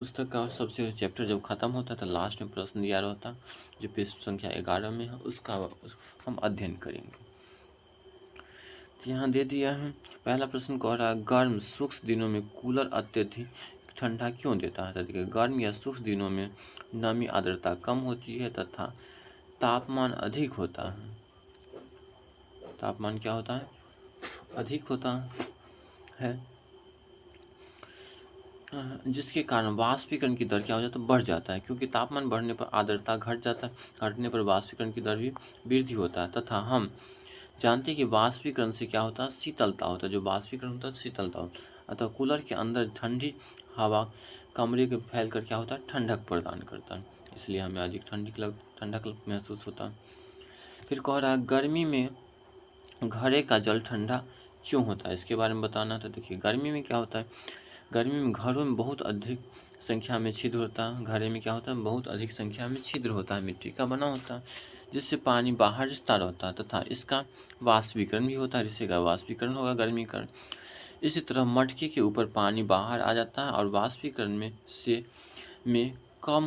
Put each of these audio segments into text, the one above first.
पुस्तक का सबसे चैप्टर जब ख़त्म होता है तो लास्ट में प्रश्न दिया रहता जो पृष्ठ संख्या 11 में है उसका हम अध्ययन करेंगे। तो यहाँ दे दिया है पहला प्रश्न कह रहा है गर्म शुष्क दिनों में कूलर अत्यधिक ठंडा क्यों देता है। तो देखिए गर्म या शुष्क दिनों में नमी आर्द्रता कम होती है तथा तापमान अधिक होता है। तापमान क्या होता है? अधिक होता है, जिसके कारण वाष्पीकरण की दर क्या हो जाता है? बढ़ जाता है, क्योंकि तापमान बढ़ने पर आर्द्रता घट जाता है, घटने पर वाष्पीकरण की दर भी वृद्धि होता है तथा हम जानते हैं कि वाष्पीकरण से क्या होता है? शीतलता होता है। जो वाष्पीकरण होता है शीतलता होता है। अतः कूलर के अंदर ठंडी हवा कमरे के फैल कर क्या होता है? ठंडक प्रदान करता है, इसलिए हमें अधिक ठंडक महसूस होता है। फिर कह रहा है गर्मी में घड़े का जल ठंडा क्यों होता है, इसके बारे में बताना। तो देखिए गर्मी में क्या होता है? गर्मी में घरों में बहुत अधिक संख्या में छिद्र होता है। घड़े में क्या होता है? बहुत अधिक संख्या में छिद्र होता है, मिट्टी का बना होता है, जिससे पानी बाहर रिसता रहता है तथा इसका वाष्पीकरण भी होता है। इससे का वाष्पीकरण होगा गर्मी का। इसी तरह मटके के ऊपर पानी बाहर आ जाता है और वाष्पीकरण में कम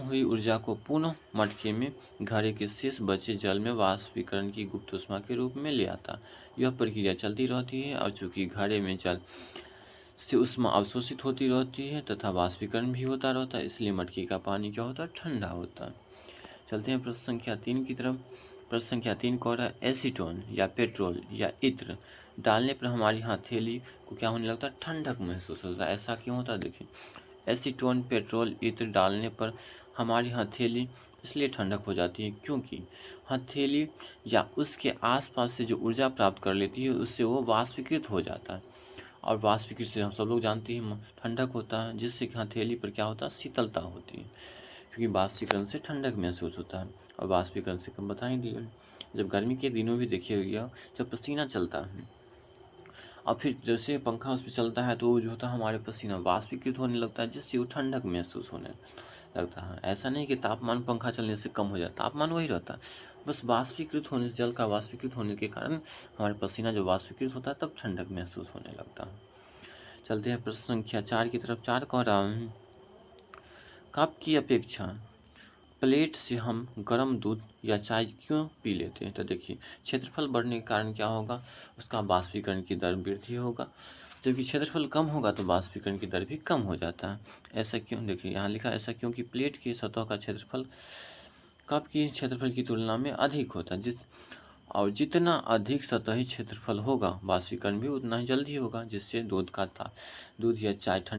हुई ऊर्जा को पुनः मटके में घड़े के शेष बचे जल में वाष्पीकरण की गुप्त ऊष्मा के रूप में ले आता है। यह प्रक्रिया चलती रहती है और चूंकि घड़े में जल से ऊष्मा अवशोषित होती रहती है तथा वाष्पीकरण भी होता रहता है, इसलिए मटके का पानी क्या होता है? ठंडा होता है। चलते हैं प्रश्न संख्या 3 की तरफ। प्रश्न संख्या 3 कह रहा है एसीटोन या पेट्रोल या इत्र डालने पर हमारी हथेली को क्या होने लगता है? ठंडक महसूस होता है। ऐसा क्यों होता है? देखिए एसीटोन पेट्रोल इत्र डालने पर हमारी हथेली इसलिए ठंडक हो जाती है क्योंकि हथेली या उसके आसपास से जो ऊर्जा प्राप्त कर लेती है उससे वो वाष्पीकृत हो जाता है, और वाष्पीकृत से हम सब लोग जानते हैं ठंडक होता है, जिससे कि हथेली पर क्या होता है? शीतलता होती है, क्योंकि वाष्पीकरण से ठंडक महसूस होता है। और वाष्पीकरण से कम बता ही दिया, जब गर्मी के दिनों भी देखिएगा जब पसीना चलता है और फिर जैसे पंखा उस पर चलता है तो जो होता है हमारे पसीना वाष्पीकृत होने लगता है, जिससे वो ठंडक महसूस होने लगता है। ऐसा नहीं कि तापमान पंखा चलने से कम हो जाता, तापमान वही रहता है, बस वाष्पीकृत होने जल का वाष्पीकृत होने के कारण हमारे पसीना जो वाष्पीकृत होता है तब ठंडक महसूस होने लगता है। चलते हैं प्रश्न संख्या 4 की तरफ। 4 कह रहा हूँ कप की अपेक्षा प्लेट से हम गर्म दूध या चाय क्यों पी लेते हैं। तो देखिए क्षेत्रफल बढ़ने के कारण क्या होगा? उसका वाष्पीकरण की दर वृद्धि होगा, जबकि क्षेत्रफल कम होगा तो वाष्पीकरण की दर भी कम हो जाता है। ऐसा क्यों? देखिए यहाँ लिखा ऐसा क्योंकि प्लेट की सतह का क्षेत्रफल कप की क्षेत्रफल की तुलना में अधिक होता है, और जितना अधिक सतही क्षेत्रफल होगा वाष्पीकरण भी उतना ही जल्दी होगा, जिससे दूध या चाय ठंडा